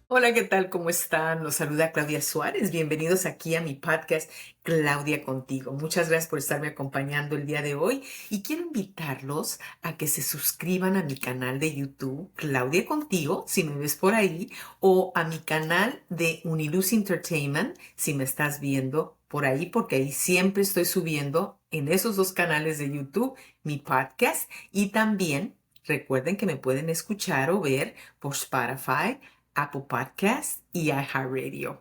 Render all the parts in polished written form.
Hola, ¿qué tal? ¿Cómo están? Los saluda Claudia Suárez. Bienvenidos aquí a mi podcast Claudia Contigo. Muchas gracias por estarme acompañando el día de hoy y quiero invitarlos a que se suscriban a mi canal de YouTube Claudia Contigo, si me ves por ahí, o a mi canal de Uniluz Entertainment, si me estás viendo por ahí, porque ahí siempre estoy subiendo en esos dos canales de YouTube mi podcast y también recuerden que me pueden escuchar o ver por Spotify, Apple Podcast y iHeartRadio.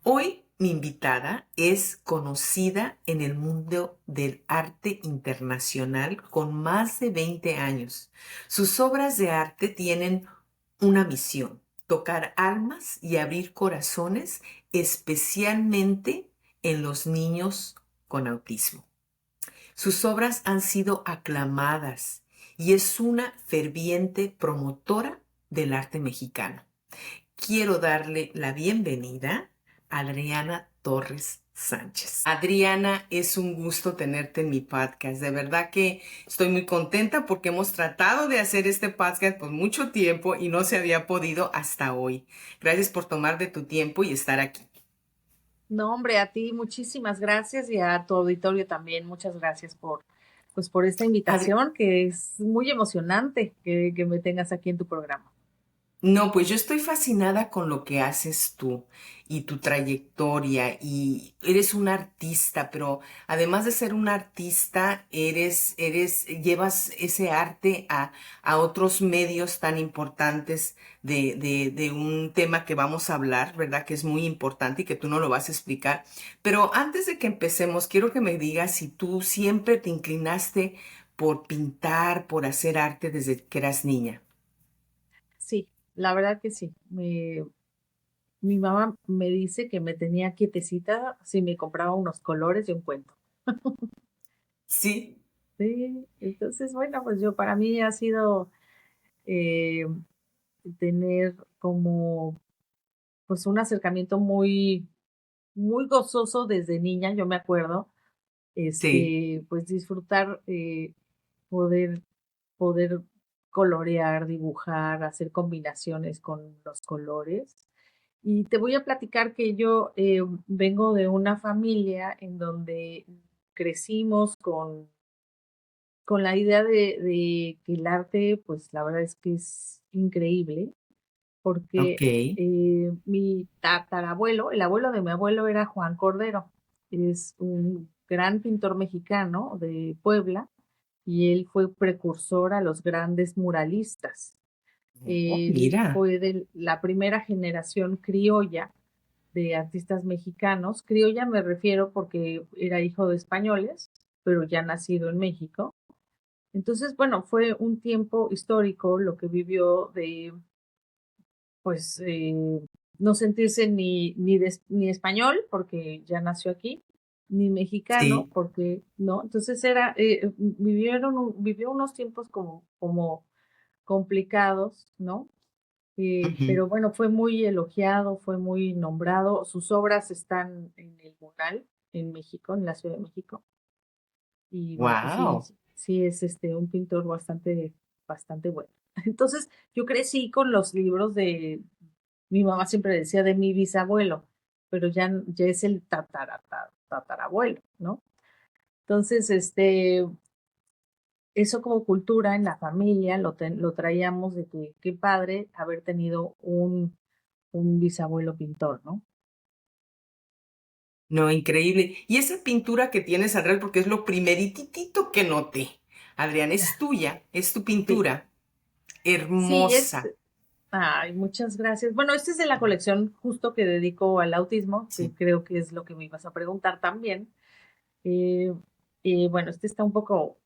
Hoy mi invitada es conocida en el mundo del arte internacional con más de 20 años. Sus obras de arte tienen una misión: tocar almas y abrir corazones, especialmente en los niños con autismo. Sus obras han sido aclamadas y es una ferviente promotora del arte mexicano. Quiero darle la bienvenida a Adriana Torres Sánchez. Adriana, es un gusto tenerte en mi podcast. De verdad que estoy muy contenta porque hemos tratado de hacer este podcast por mucho tiempo y no se había podido hasta hoy. Gracias por tomar de tu tiempo y estar aquí. No, hombre, a ti muchísimas gracias y a tu auditorio también. Muchas gracias por esta Adri- invitación, que es muy emocionante que me tengas aquí en tu programa. No, pues yo estoy fascinada con lo que haces tú y tu trayectoria y eres un artista, pero además de ser un artista, llevas ese arte a otros medios tan importantes de un tema que vamos a hablar, ¿verdad? Que es muy importante y que tú no lo vas a explicar. Pero antes de que empecemos, quiero que me digas si tú siempre te inclinaste por pintar, por hacer arte desde que eras niña. Sí, la verdad que sí. Mi mamá me dice que me tenía quietecita si me compraba unos colores y un cuento. Sí. Sí, entonces, bueno, pues yo para mí ha sido eh, tener como pues un acercamiento muy gozoso desde niña, yo me acuerdo, Sí. pues disfrutar, poder, poder colorear, dibujar, hacer combinaciones con los colores. Y te voy a platicar que yo vengo de una familia en donde crecimos con la idea de que el arte, pues la verdad es que es increíble, Ok. porque mi tatarabuelo, el abuelo de mi abuelo era Juan Cordero, es un gran pintor mexicano de Puebla y él fue precursor a los grandes muralistas. Oh, Él mira. fue de la primera generación criolla de artistas mexicanos. Criolla me refiero porque era hijo de españoles, pero ya nacido en México. Entonces, bueno, fue un tiempo histórico lo que vivió de pues no sentirse ni español, porque ya nació aquí, ni mexicano, Sí. porque no. Entonces vivió unos tiempos como complicados, ¿no? Ujú. Pero bueno, fue muy elogiado, fue muy nombrado. Sus obras están en el mural en México, en la Ciudad de México. Y bueno, pues sí, Wow. sí es un pintor bastante bueno. Entonces, yo crecí con los libros mi mamá siempre decía de mi bisabuelo, pero ya es el tatarabuelo, ¿no? Entonces, eso como cultura en la familia lo traíamos de que qué padre haber tenido un bisabuelo pintor, ¿no? No, increíble. Y esa pintura que tienes alrededor, porque es lo primeritito que noté. Adrián, es tuya, es tu Sí, pintura. sí, Hermosa. ay, muchas gracias. Bueno, este es de la colección justo que dedico al autismo, que Sí. creo que es lo que me ibas a preguntar también. Eh, bueno, este está un poco,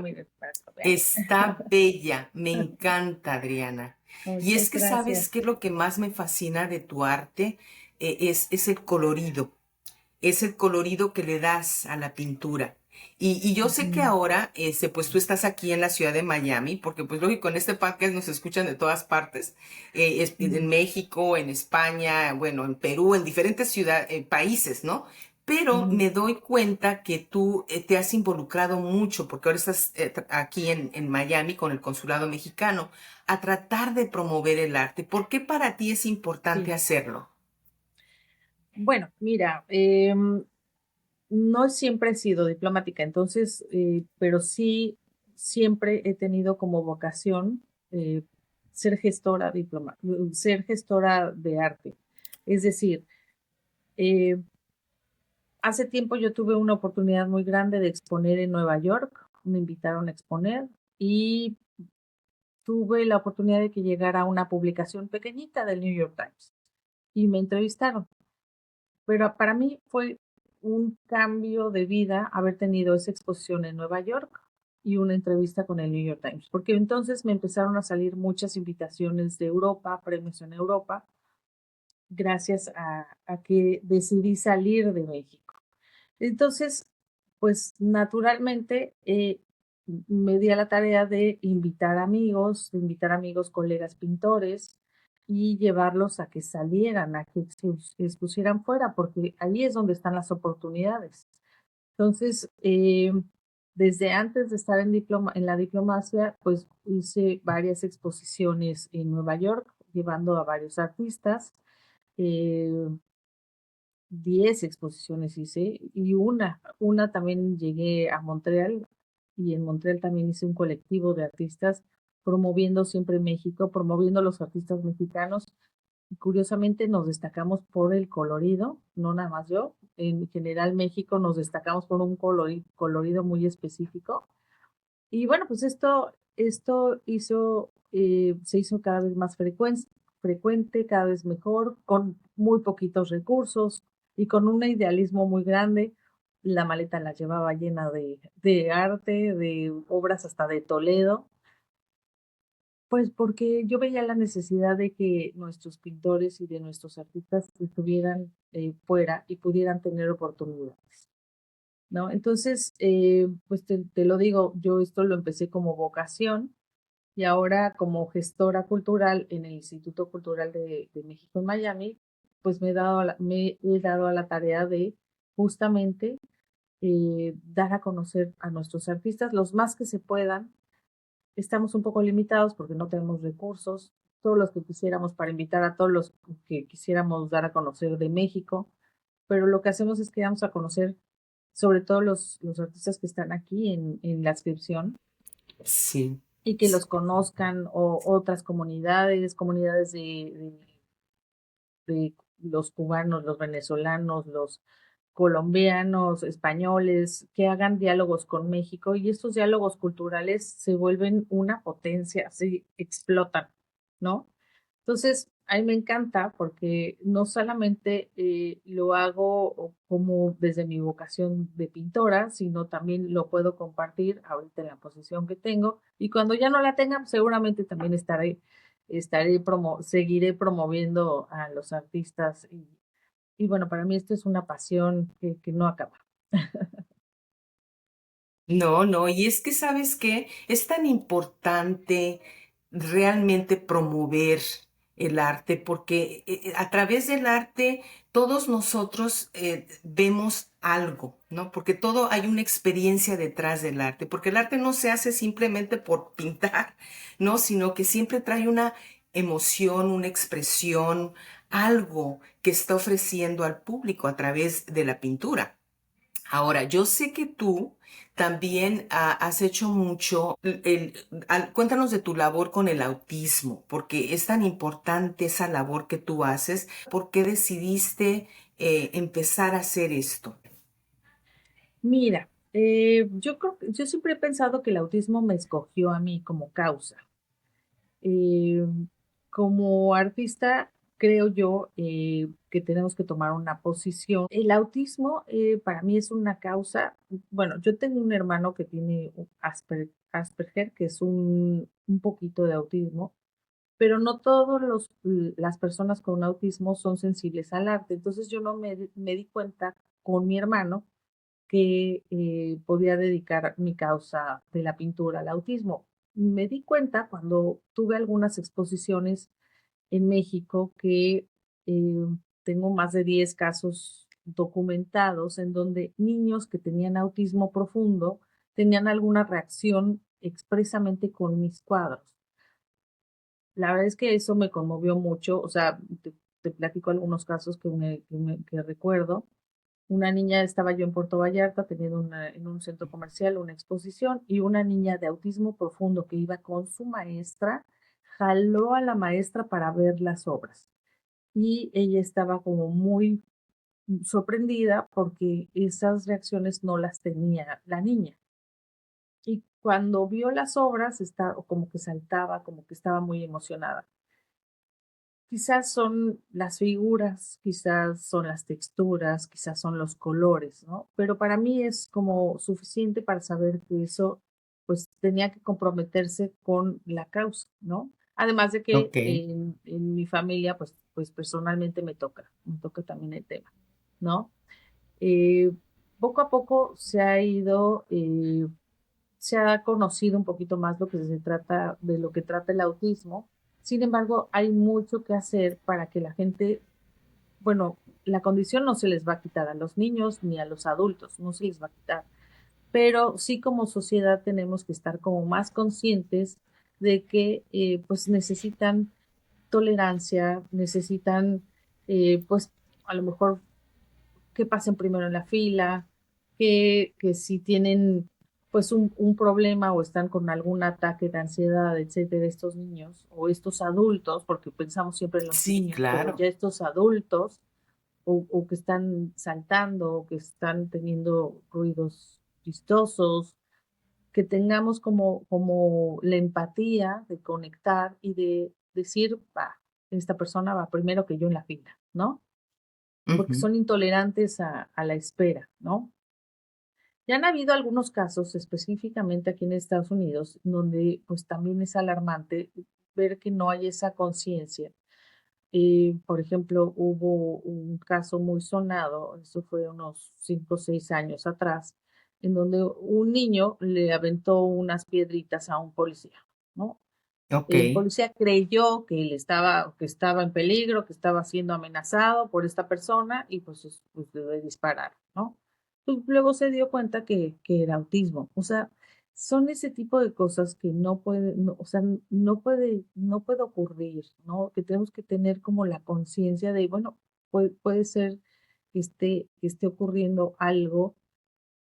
miren, para que lo vean. Está bella. Me encanta, Adriana. Y es Muchas que sabes gracias. qué es lo que más me fascina de tu arte. Es el colorido. Es el colorido que le das a la pintura. Y yo sé que Ujú, ahora, pues tú estás aquí en la ciudad de Miami, porque pues lógico, en este podcast nos escuchan de todas partes, en ujú, México, en España, bueno, en Perú, en diferentes ciudades, países, ¿no? pero Ujú. me doy cuenta que tú te has involucrado mucho, porque ahora estás aquí en Miami con el Consulado Mexicano, a tratar de promover el arte. ¿Por qué para ti es importante Sí. hacerlo? Bueno, mira, no siempre he sido diplomática, entonces, pero sí siempre he tenido como vocación eh, ser gestora de arte. Es decir, eh, hace tiempo yo tuve una oportunidad muy grande de exponer en Nueva York, me invitaron a exponer y tuve la oportunidad de que llegara una publicación pequeñita del New York Times y me entrevistaron. Pero para mí fue un cambio de vida haber tenido esa exposición en Nueva York y una entrevista con el New York Times, porque entonces me empezaron a salir muchas invitaciones de Europa, premios en Europa, gracias a que decidí salir de México. Entonces, pues naturalmente me di a la tarea de invitar amigos, colegas pintores y llevarlos a que salieran, a que expusieran fuera, porque ahí es donde están las oportunidades. Entonces, desde antes de estar en la diplomacia, pues hice varias exposiciones en Nueva York, llevando a varios artistas. eh, 10 exposiciones hice y una también llegué a Montreal y en Montreal también hice un colectivo de artistas promoviendo siempre México, promoviendo los artistas mexicanos y curiosamente nos destacamos por el colorido, no nada más yo, en general México nos destacamos por un colorido muy específico y bueno, pues esto se hizo cada vez más frecuente, cada vez mejor, con muy poquitos recursos y con un idealismo muy grande. La maleta la llevaba llena de arte, de obras hasta de Toledo, pues porque yo veía la necesidad de que nuestros pintores y de nuestros artistas estuvieran fuera y pudieran tener oportunidades. ¿No? Entonces, pues te lo digo, yo esto lo empecé como vocación y ahora como gestora cultural en el Instituto Cultural de México en Miami, pues me he dado a la tarea de justamente dar a conocer a nuestros artistas los más que se puedan. Estamos un poco limitados porque no tenemos recursos, todos los que quisiéramos para invitar a todos los que quisiéramos dar a conocer de México, pero lo que hacemos es que damos a conocer sobre todo los artistas que están aquí en la inscripción Sí. y que los conozcan o otras comunidades de los cubanos, los venezolanos, los colombianos, españoles, que hagan diálogos con México y estos diálogos culturales se vuelven una potencia, se explotan, ¿no? Entonces, a mí me encanta porque no solamente lo hago como desde mi vocación de pintora, sino también lo puedo compartir ahorita en la posición que tengo y cuando ya no la tenga, pues, seguramente también seguiré promoviendo a los artistas y bueno, para mí esto es una pasión que no acaba. No, no, y es que sabes qué, es tan importante realmente promover el arte, porque a través del arte todos nosotros vemos algo, ¿no? Porque todo hay una experiencia detrás del arte, porque el arte no se hace simplemente por pintar, ¿no? Sino que siempre trae una emoción, una expresión, algo que está ofreciendo al público a través de la pintura. Ahora, yo sé que tú también has hecho mucho, cuéntanos de tu labor con el autismo, porque es tan importante esa labor que tú haces. ¿Por qué decidiste empezar a hacer esto? Mira, yo siempre he pensado que el autismo me escogió a mí como causa. Eh, Como artista, creo yo que tenemos que tomar una posición. El autismo para mí es una causa. Bueno, yo tengo un hermano que tiene Asperger, que es un poquito de autismo, pero no todas las personas con autismo son sensibles al arte. Entonces yo no me di cuenta con mi hermano que podía dedicar mi causa de la pintura al autismo. Me di cuenta cuando tuve algunas exposiciones en México que tengo más de 10 casos documentados en donde niños que tenían autismo profundo tenían alguna reacción expresamente con mis cuadros. La verdad es que eso me conmovió mucho, o sea, te platico algunos casos que recuerdo. Una niña, estaba yo en Puerto Vallarta teniendo en un centro comercial una exposición, y una niña de autismo profundo que iba con su maestra jaló a la maestra para ver las obras, y ella estaba como muy sorprendida porque esas reacciones no las tenía la niña. Y cuando vio las obras, como que saltaba, como que estaba muy emocionada. Quizás son las figuras, quizás son las texturas, quizás son los colores, ¿no? Pero para mí es como suficiente para saber que eso, pues, tenía que comprometerse con la causa, ¿no? Además de que Ok. en mi familia, pues personalmente me toca también el tema, ¿no? Eh, Poco a poco se ha conocido un poquito más lo que se trata, de lo que trata el autismo. Sin embargo, hay mucho que hacer para que la gente, bueno, la condición no se les va a quitar a los niños ni a los adultos, no se les va a quitar, pero sí como sociedad tenemos que estar como más conscientes de que pues necesitan tolerancia, necesitan pues a lo mejor que pasen primero en la fila, que si tienen pues un problema o están con algún ataque de ansiedad, etcétera, estos niños o estos adultos, porque pensamos siempre en los Sí, niños, pero claro. ya estos adultos o que están saltando o que están teniendo ruidos chistosos, que tengamos como la empatía de conectar y de decir, va, esta persona va primero que yo en la fila, ¿no? Porque Ujú. son intolerantes a la espera, ¿no? Ya han habido algunos casos, específicamente aquí en Estados Unidos, donde pues también es alarmante ver que no hay esa conciencia. Por ejemplo, hubo un caso muy sonado, eso fue unos 5 o 6 años atrás, en donde un niño le aventó unas piedritas a un policía, ¿no? Ok. El policía creyó que estaba en peligro, que estaba siendo amenazado por esta persona, y pues le dispararon, ¿no? Pues luego se dio cuenta que era autismo. O sea, son ese tipo de cosas que no puede, no, o sea, no puede ocurrir, ¿no? Que tenemos que tener como la conciencia de, bueno, puede ser que esté ocurriendo algo,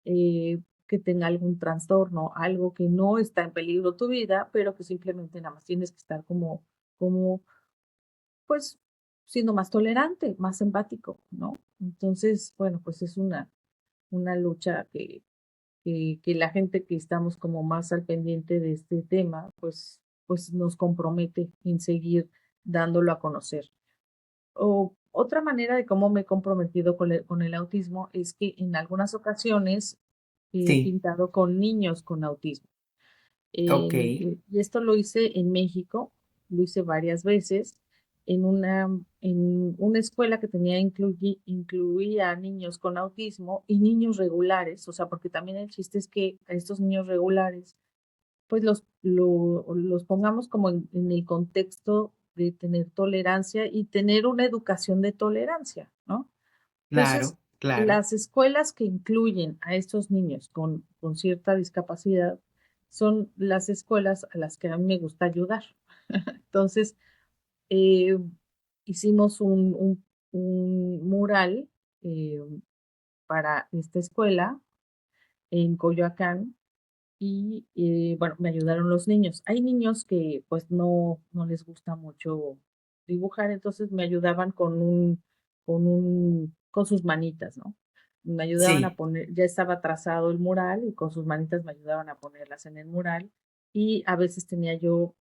que tenga algún trastorno, algo que no está en peligro tu vida, pero que simplemente nada más tienes que estar como, pues, siendo más tolerante, más empático, ¿no? Entonces, bueno, pues es una lucha que la gente que estamos como más al pendiente de este tema, pues nos compromete en seguir dándolo a conocer. O otra manera de cómo me he comprometido con el autismo es que en algunas ocasiones he Sí. pintado con niños con autismo. Ok. Y esto lo hice en México, lo hice varias veces en una escuela que incluía niños con autismo y niños regulares, o sea, porque también el chiste es que a estos niños regulares, pues los pongamos como en el contexto de tener tolerancia y tener una educación de tolerancia, ¿no? Entonces, Claro, claro. las escuelas que incluyen a estos niños con cierta discapacidad son las escuelas a las que a mí me gusta ayudar. Entonces, eh, hicimos un mural eh, para esta escuela en Coyoacán y bueno, me ayudaron los niños. Hay niños que pues no les gusta mucho dibujar, entonces me ayudaban con sus manitas, ¿no? Me ayudaban a Sí. poner, ya estaba trazado el mural y con sus manitas me ayudaban a ponerlas en el mural, y a veces tenía yo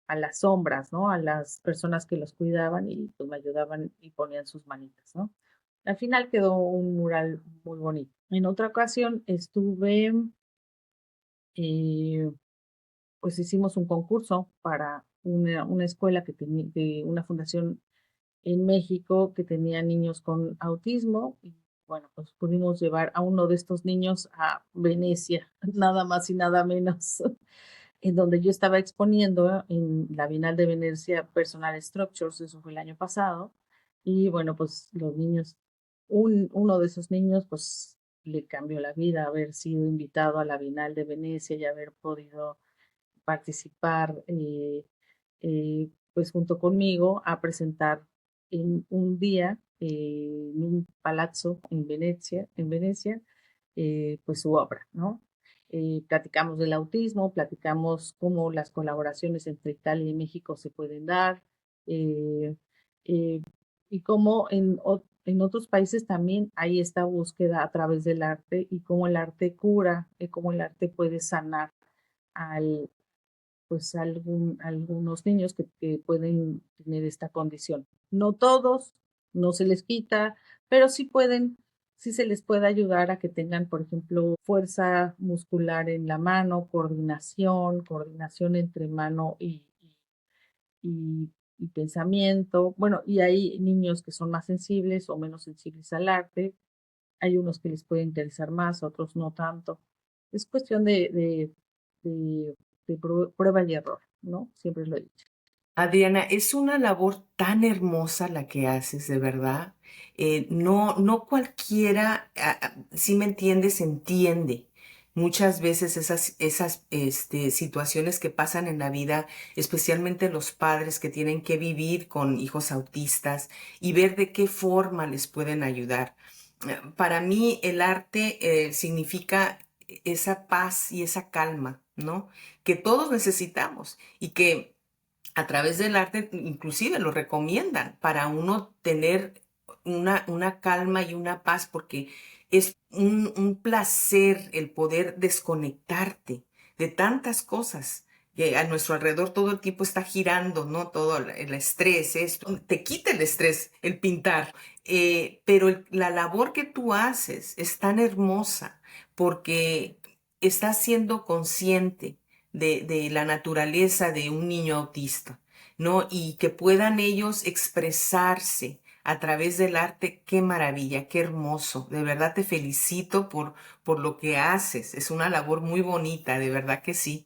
a las sombras, ¿no? A las personas que los cuidaban y pues me ayudaban y ponían sus manitas, ¿no? Al final quedó un mural muy bonito. En otra ocasión estuve eh, pues hicimos un concurso para una escuela de una fundación en México que tenía niños con autismo, y bueno, pues pudimos llevar a uno de estos niños a Venecia, nada más y nada menos, en donde yo estaba exponiendo en la Bienal de Venecia Personal Structures, eso fue el año pasado, y bueno, pues los niños Uno de esos niños, pues, le cambió la vida haber sido invitado a la Bienal de Venecia y haber podido participar, pues, junto conmigo a presentar en un día, en un palazzo en Venecia, pues, su obra, ¿no? Platicamos del autismo, platicamos cómo las colaboraciones entre Italia y México se pueden dar, eh, eh, y cómo en otros países también hay esta búsqueda a través del arte y cómo el arte cura, y cómo el arte puede sanar al, pues algunos niños que pueden tener esta condición. No todos, no se les quita, pero sí se les puede ayudar a que tengan, por ejemplo, fuerza muscular en la mano, coordinación entre mano y pensamiento. Bueno, y hay niños que son más sensibles o menos sensibles al arte. Hay unos que les puede interesar más, otros no tanto. Es cuestión de, prueba y error, ¿no? Siempre lo he dicho. Adriana, es una labor tan hermosa la que haces, de verdad. No cualquiera, si me entiendes, entiende. Muchas veces esas situaciones que pasan en la vida, especialmente los padres que tienen que vivir con hijos autistas y ver de qué forma les pueden ayudar. Para mí el arte significa esa paz y esa calma, ¿no? Que todos necesitamos y que a través del arte inclusive lo recomiendan para uno tener una calma y una paz, porque es un placer el poder desconectarte de tantas cosas que a nuestro alrededor todo el tiempo está girando, ¿no? Todo el estrés, esto, te quita el estrés, el pintar. Pero la labor que tú haces es tan hermosa porque estás siendo consciente de la naturaleza de un niño autista, ¿no? Y que puedan ellos expresarse a través del arte, qué maravilla, qué hermoso. De verdad te felicito por lo que haces. Es una labor muy bonita, de verdad que sí.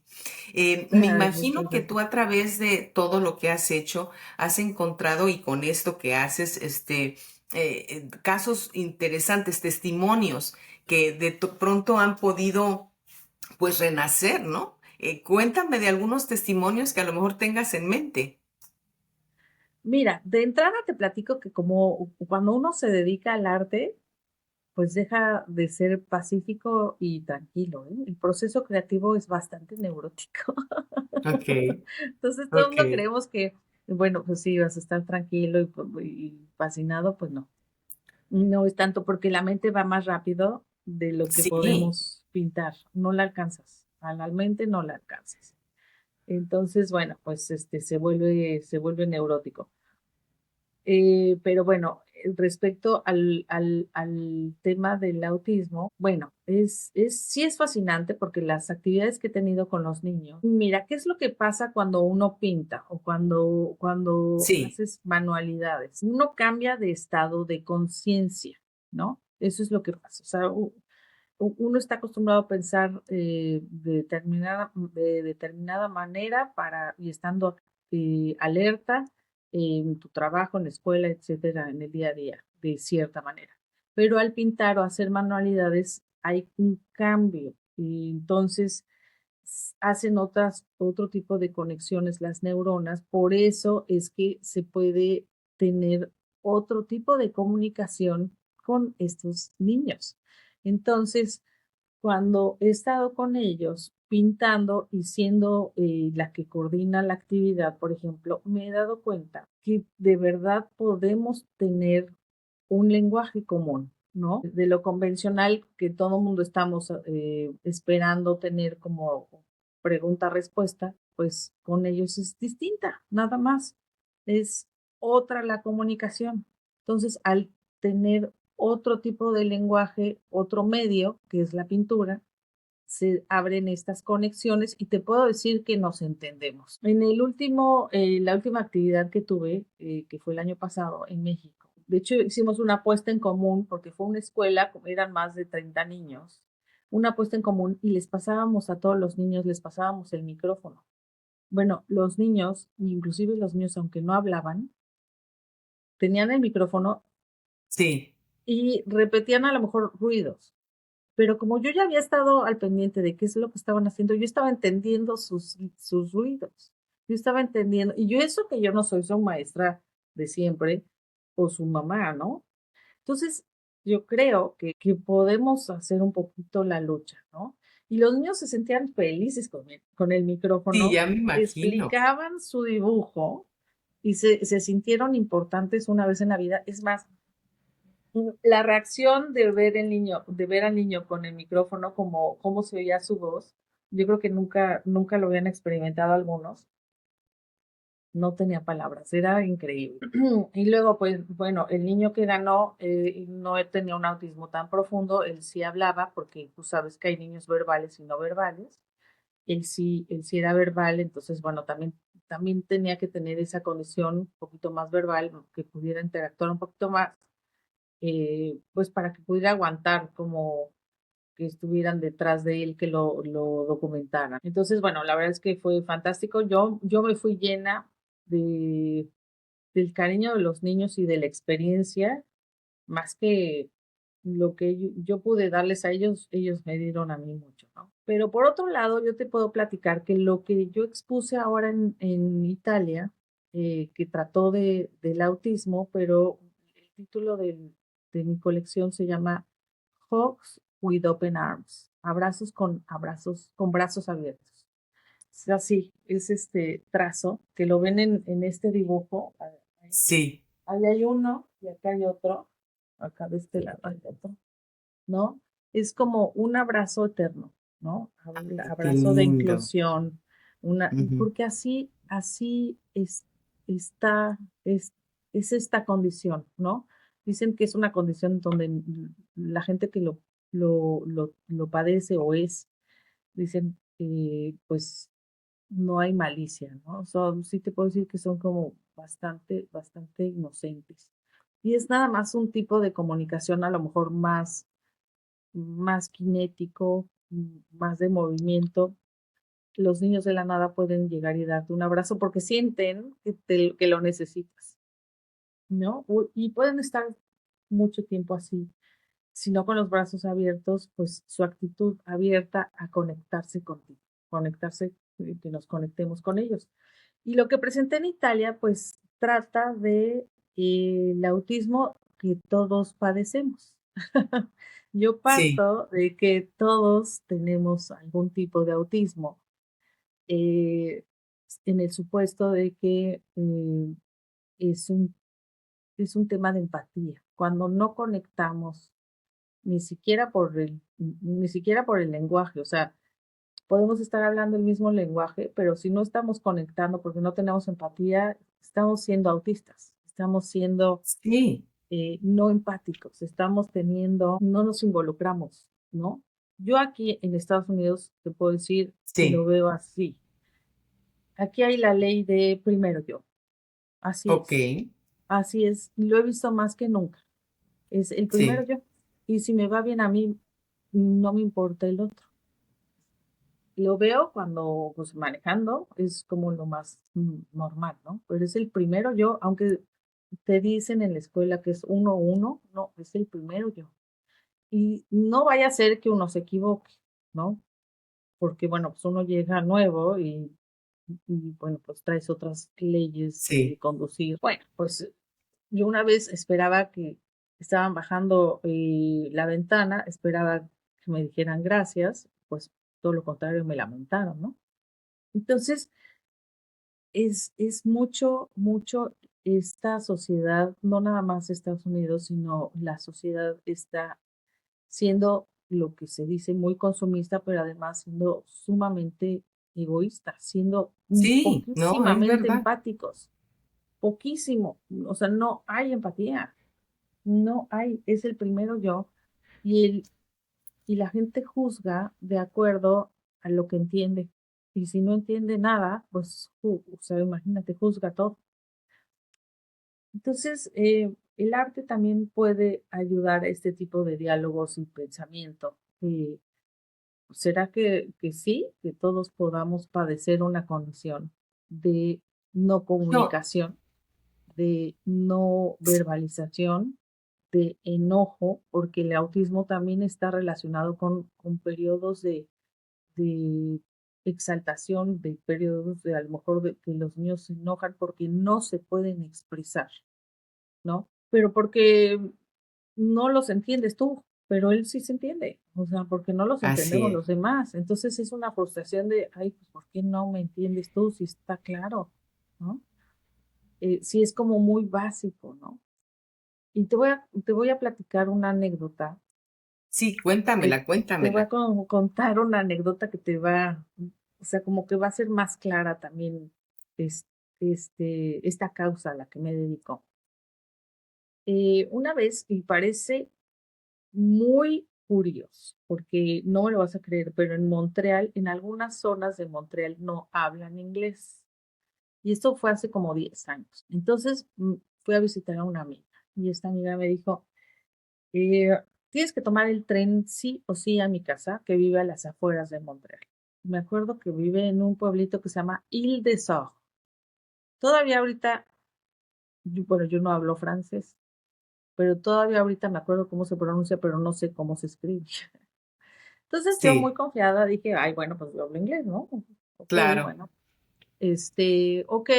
Me Ay, imagino muchas que gracias. tú a través de todo lo que has hecho, has encontrado y con esto que haces, casos interesantes, testimonios que pronto han podido pues renacer, ¿no? Cuéntame de algunos testimonios que a lo mejor tengas en mente. Mira, de entrada te platico que como cuando uno se dedica al arte, pues deja de ser pacífico y tranquilo, ¿eh? El proceso creativo es bastante neurótico. Ok, Entonces todo el ok. mundo creemos que, bueno, pues sí, vas a estar tranquilo y fascinado, pues no. No es tanto porque la mente va más rápido de lo que Sí, podemos pintar. No la alcanzas. A la mente no la alcanzas. Entonces, bueno, pues se vuelve neurótico. Pero bueno, respecto al tema del autismo, bueno, sí es fascinante porque las actividades que he tenido con los niños, mira, ¿qué es lo que pasa cuando uno pinta o cuando sí, haces manualidades? Uno cambia de estado de conciencia, ¿no? Eso es lo que pasa. O sea, uno está acostumbrado a pensar de determinada manera y estando alerta en tu trabajo, en la escuela, etcétera, en el día a día, de cierta manera. Pero al pintar o hacer manualidades hay un cambio y entonces hacen otro tipo de conexiones las neuronas. Por eso es que se puede tener otro tipo de comunicación con estos niños. Entonces, cuando he estado con ellos pintando y siendo la que coordina la actividad, por ejemplo, me he dado cuenta que de verdad podemos tener un lenguaje común, ¿no? De lo convencional que todo mundo estamos esperando tener como pregunta-respuesta, pues con ellos es distinta, nada más. Es otra la comunicación. Entonces, al tener otro tipo de lenguaje, otro medio, que es la pintura, se abren estas conexiones y te puedo decir que nos entendemos. La última actividad que tuve, que fue el año pasado en México, de hecho hicimos una apuesta en común porque fue una escuela, como eran más de 30 niños, una apuesta en común y les pasábamos a todos los niños, les pasábamos el micrófono. Bueno, los niños, inclusive los niños, aunque no hablaban, tenían el micrófono sí. y repetían a lo mejor ruidos. Pero como yo ya había estado al pendiente de qué es lo que estaban haciendo, yo estaba entendiendo sus ruidos. Yo estaba entendiendo, y yo eso que yo no soy su maestra de siempre o su mamá, ¿no? Entonces, yo creo que podemos hacer un poquito la lucha, ¿no? Y los niños se sentían felices con el Sí, micrófono, ya me imagino. explicaban su dibujo y se sintieron importantes una vez en la vida. Es más, la reacción de ver al niño con el micrófono, como cómo se oía su voz, yo creo que nunca lo habían experimentado algunos. No tenía palabras, era increíble. Y luego, pues, bueno, el niño que ganó no tenía un autismo tan profundo, él sí hablaba, porque tú sabes que hay niños verbales y no verbales. Él sí era verbal, entonces, bueno, también tenía que tener esa condición un poquito más verbal, que pudiera interactuar un poquito más, pues para que pudiera aguantar como que estuvieran detrás de él, que lo documentaran. Entonces, bueno, la verdad es que fue fantástico. Yo me fui llena de, del cariño de los niños y de la experiencia, más que lo que yo pude darles a ellos, ellos me dieron a mí mucho, ¿no? Pero por otro lado, yo te puedo platicar que lo que yo expuse ahora en Italia, que trató del autismo, pero el título de mi colección se llama Hugs with Open Arms, con brazos abiertos. Es así, es este trazo que lo ven en este dibujo. Sí, Ahí hay uno y acá hay otro, acá de este lado hay otro, ¿no? Es como un abrazo eterno, ¿no? Un ay, qué abrazo de lindo. inclusión, Ujú. porque así está, es, es esta condición, ¿no? Dicen que es una condición donde la gente que lo padece o dicen que pues no hay malicia, ¿no? Sí te puedo decir que son como bastante inocentes. Y es nada más un tipo de comunicación a lo mejor más kinético, más de movimiento. Los niños de la nada pueden llegar y darte un abrazo porque sienten que lo necesitas, ¿no? Y pueden estar mucho tiempo así, si no con los brazos abiertos, pues su actitud abierta a conectarse contigo, conectarse, que nos conectemos con ellos. Y lo que presenté en Italia, pues trata de el autismo que todos padecemos. Yo Sí, parto de que todos tenemos algún tipo de autismo, eh, en el supuesto de que es es un tema de empatía. Cuando no conectamos ni siquiera por el lenguaje, o sea, podemos estar hablando el mismo lenguaje, pero si no estamos conectando porque no tenemos empatía, estamos siendo autistas, estamos siendo sí, no empáticos, no nos involucramos, ¿no? Yo aquí en Estados Unidos te puedo decir que lo sí. veo así. Aquí hay la ley de primero yo, Ok, así es, y lo he visto más que nunca, es el primero sí, yo, y si me va bien a mí, no me importa el otro. Lo veo cuando, pues, manejando, es como lo más normal, ¿no? Pero es el primero yo, aunque te dicen en la escuela que es uno, no, es el primero yo. Y no vaya a ser que uno se equivoque, ¿no? Porque, bueno, pues uno llega nuevo bueno, pues traes otras leyes de sí, conducir. Bueno, pues yo una vez esperaba que estaban bajando la ventana, esperaba que me dijeran gracias, pues todo lo contrario, me lamentaron, ¿no? Entonces, es mucho esta sociedad, no nada más Estados Unidos, sino la sociedad está siendo lo que se dice muy consumista, pero además siendo sumamente egoísta, siendo sí, no, es poquísimamente verdad. empáticos, poquísimo, o sea, no hay empatía, no hay, es el primero yo, y, y la gente juzga de acuerdo a lo que entiende. Y si no entiende nada, pues, o sea, imagínate, juzga todo. Entonces, el arte también puede ayudar a este tipo de diálogos y pensamiento. ¿Será que sí, que todos podamos padecer una condición de no No, comunicación, de no verbalización, de enojo, porque el autismo también está relacionado con periodos de exaltación, de periodos de a lo mejor de que los niños se enojan porque no se pueden expresar, ¿no? Pero porque no los entiendes tú, pero él sí se entiende, o sea, porque no los Así entendemos es. los demás. Entonces es una frustración de, ay, pues, ¿por qué no me entiendes tú si está claro, ¿no? Sí es como muy básico, ¿no? Y te voy a platicar una anécdota. Sí, eh, cuéntamela, Te voy a cuéntamela. contar una anécdota que te va, o sea, como que va a ser más clara también es- esta causa a la que me dedico. Una vez, y parece muy curioso, porque no me lo vas a creer, pero en Montreal, en algunas zonas de Montreal no hablan inglés. Y esto fue hace como 10 años. Entonces, fui a visitar a una amiga y esta amiga me dijo, eh, tienes que tomar el tren sí o sí a mi casa, que vive a las afueras de Montreal. Me acuerdo que vive en un pueblito que se llama Ile-de-Sort. Todavía ahorita, bueno, yo no hablo francés, pero todavía ahorita me acuerdo cómo se pronuncia, pero no sé cómo se escribe. Entonces yo muy Sí, confiada dije, ay, bueno, pues yo hablo inglés, ¿no? Ok, claro. bueno, ok,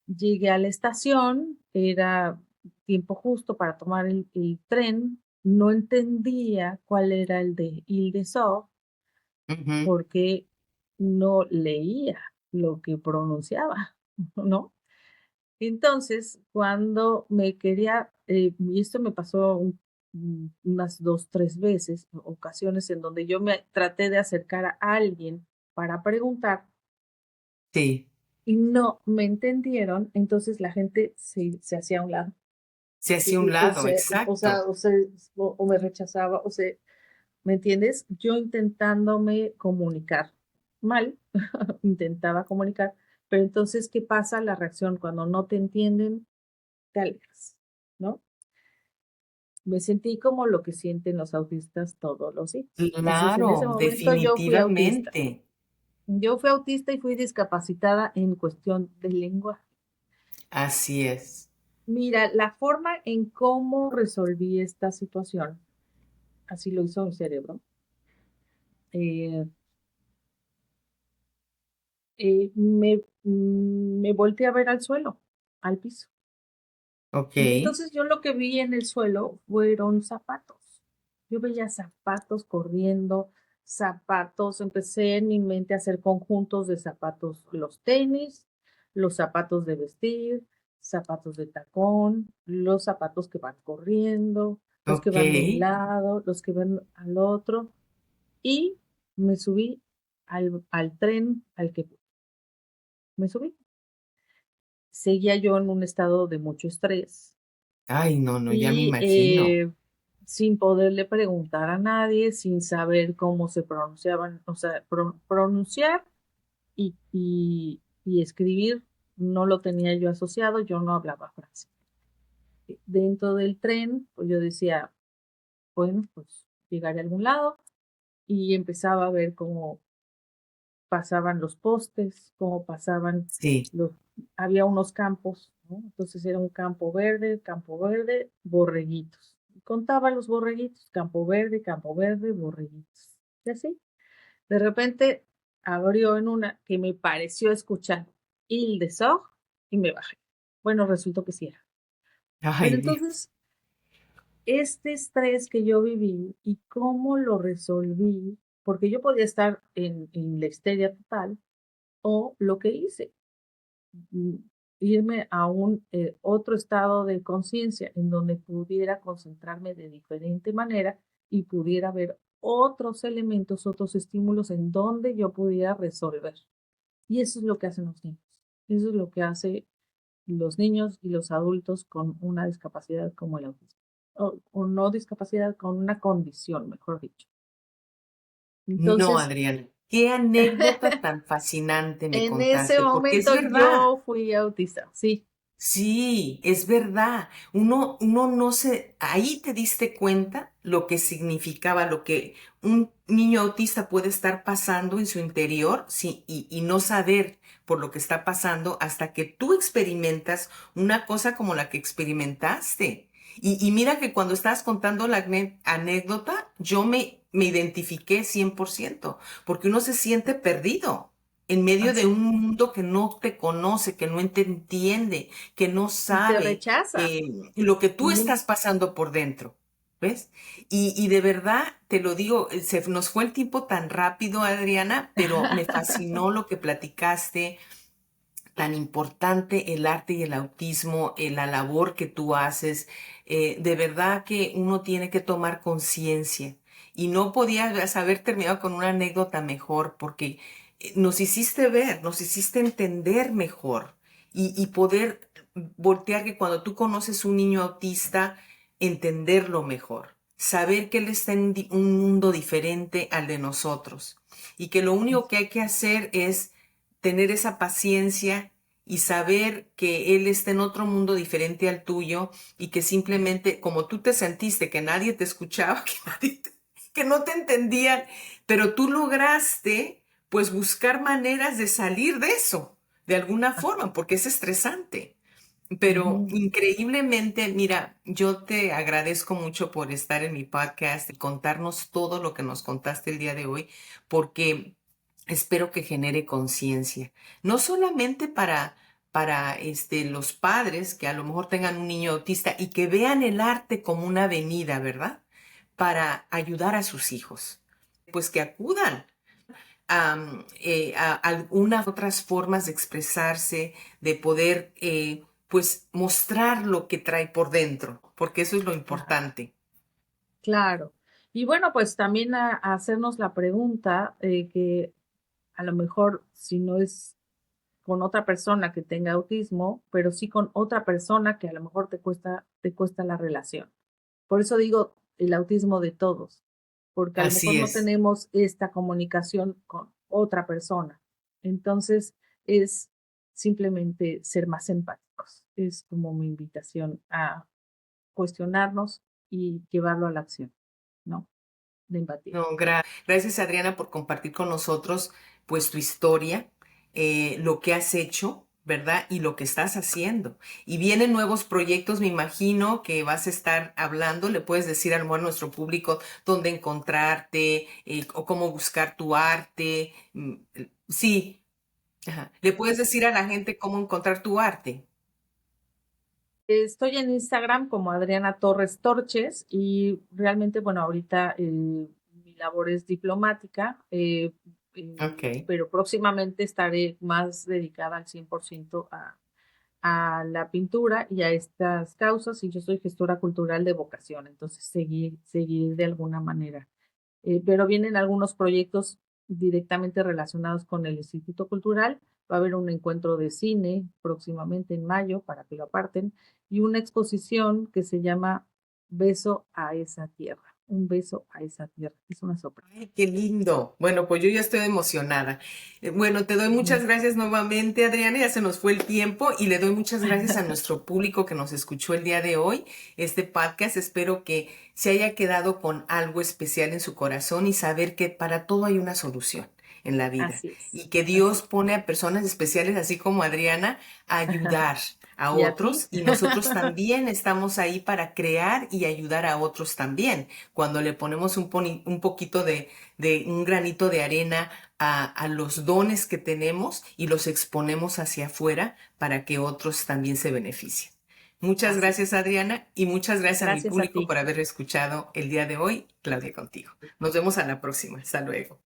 llegué a la estación, era tiempo justo para tomar el tren, no entendía cuál era el de Ile-de-Sort Ujú. porque no leía lo que pronunciaba, ¿no? Entonces, cuando me quería, y esto me pasó unas 2, 3 veces, ocasiones en donde yo me traté de acercar a alguien para preguntar Sí, y no me entendieron, entonces la gente se hacía a un lado. se hacía un O lado, sea, o sea, exacto. o me rechazaba, o sea, ¿me entiendes? Yo intentándome comunicar mal, intentaba comunicar, pero entonces, ¿qué pasa? La reacción cuando no te entienden, te alejas, ¿no? Me sentí como lo que sienten los autistas todos los días. Entonces, en ese Claro, momento yo fui autista. definitivamente. Yo fui autista y fui discapacitada en cuestión de lenguaje. Así es. Mira, la forma en cómo resolví esta situación, así lo hizo mi cerebro, eh, me volteé a ver al suelo, al piso. Ok, Y entonces yo lo que vi en el suelo fueron zapatos. Yo veía zapatos corriendo, zapatos, empecé en mi mente a hacer conjuntos de zapatos, los tenis, los zapatos de vestir, zapatos de tacón, los zapatos que van corriendo, los que ok. van de un lado, los que van al otro, y me subí al tren al que me subí. Seguía yo en un estado de mucho estrés Ay, no, no, ya me y imagino. sin poderle preguntar a nadie, sin saber cómo se pronunciaban, o sea, pronunciar y escribir no lo tenía yo asociado, yo no hablaba francés. Dentro del tren, pues yo decía, bueno, pues llegaré a algún lado y empezaba a ver cómo pasaban los postes, cómo pasaban Sí, los, había unos campos, ¿no? Entonces era un campo verde, borreguitos. Y contaba los borreguitos, campo verde, borreguitos. Y así. De repente abrió en una que me pareció escuchar Il de Sog y me bajé. Bueno, resultó que sí era. Pero ay, Dios. entonces, este estrés que yo viví y cómo lo resolví, porque yo podía estar en la histeria total, o lo que hice, mm, irme a un otro estado de conciencia en donde pudiera concentrarme de diferente manera y pudiera ver otros elementos, otros estímulos en donde yo pudiera resolver. Y eso es lo que hacen los niños. Eso es lo que hacen los niños y los adultos con una discapacidad como el autismo. O no discapacidad, con una condición, mejor dicho. No, Entonces, Adriana, qué anécdota tan fascinante me en ese contaste, porque es momento verdad. yo fui autista, sí. Sí, es verdad. Uno no se, ahí te diste cuenta lo que significaba, lo que un niño autista puede estar pasando en su interior, sí, y no saber por lo que está pasando hasta que tú experimentas una cosa como la que experimentaste. Y mira que cuando estabas contando la anécdota, yo me identifiqué 100%, porque uno se siente perdido en medio de Así. un mundo que no te conoce, que no te entiende, que no Y te sabe rechaza. lo que tú Ujú. estás pasando por dentro. ¿Ves? Y de verdad, te lo digo, se nos fue el tiempo tan rápido, Adriana, pero me fascinó lo que platicaste, tan importante el arte y el autismo, la labor que tú haces. De verdad que uno tiene que tomar conciencia. Y no podías haber terminado con una anécdota mejor porque nos hiciste ver, nos hiciste entender mejor y poder voltear que cuando tú conoces un niño autista, entenderlo mejor. Saber que él está en un mundo diferente al de nosotros y que lo único que hay que hacer es tener esa paciencia y saber que él está en otro mundo diferente al tuyo y que simplemente como tú te sentiste que nadie te escuchaba, que no te entendían, pero tú lograste pues buscar maneras de salir de eso, de alguna forma, porque es estresante. Pero Ujú. increíblemente, mira, yo te agradezco mucho por estar en mi podcast y contarnos todo lo que nos contaste el día de hoy, porque espero que genere conciencia, no solamente para los padres que a lo mejor tengan un niño autista y que vean el arte como una avenida, ¿verdad? Para ayudar a sus hijos, pues que acudan a algunas otras formas de expresarse, de poder pues mostrar lo que trae por dentro, porque eso es lo Claro. importante. Claro. Y bueno, pues también a hacernos la pregunta, que a lo mejor si no es con otra persona que tenga autismo, pero sí con otra persona que a lo mejor te cuesta la relación. Por eso digo el autismo de todos, porque a lo mejor Así no es. tenemos esta comunicación con otra persona. Entonces, es simplemente ser más empáticos. Es como mi invitación a cuestionarnos y llevarlo a la acción, ¿no? De empatía. No, gracias Adriana por compartir con nosotros pues tu historia, lo que has hecho, ¿verdad? Y lo que estás haciendo. Y vienen nuevos proyectos, me imagino que vas a estar hablando, le puedes decir a lo mejor a nuestro público dónde encontrarte o cómo buscar tu arte. Sí, ajá. Le puedes decir a la gente cómo encontrar tu arte. Estoy en Instagram como Adriana Torres Torches y realmente, bueno, ahorita mi labor es diplomática, Ok. pero próximamente estaré más dedicada al 100% a la pintura y a estas causas y yo soy gestora cultural de vocación, entonces seguir de alguna manera. Pero vienen algunos proyectos directamente relacionados con el Instituto Cultural. Va a haber un encuentro de cine próximamente en mayo para que lo aparten y una exposición que se llama Beso a esa tierra. Un beso a esa tierra. Es una sorpresa. Ay, qué lindo. Bueno, pues yo ya estoy emocionada. Bueno, te doy Ujú. muchas gracias nuevamente, Adriana. Ya se nos fue el tiempo y le doy muchas gracias a nuestro público que nos escuchó el día de hoy. Este podcast, espero que se haya quedado con algo especial en su corazón y saber que para todo hay una solución en la vida Así es, y que así Dios pone a personas especiales, así como Adriana, a es. ayudar a ¿Y a ti? otros y nosotros también estamos ahí para crear y ayudar a otros también cuando le ponemos un poquito de un granito de arena a los dones que tenemos y los exponemos hacia afuera para que otros también se beneficien. Muchas Así gracias, es. Adriana, y muchas gracias a mi Gracias a público ti. por haber escuchado el día de hoy, Claudia contigo. Nos vemos a la próxima. Hasta luego.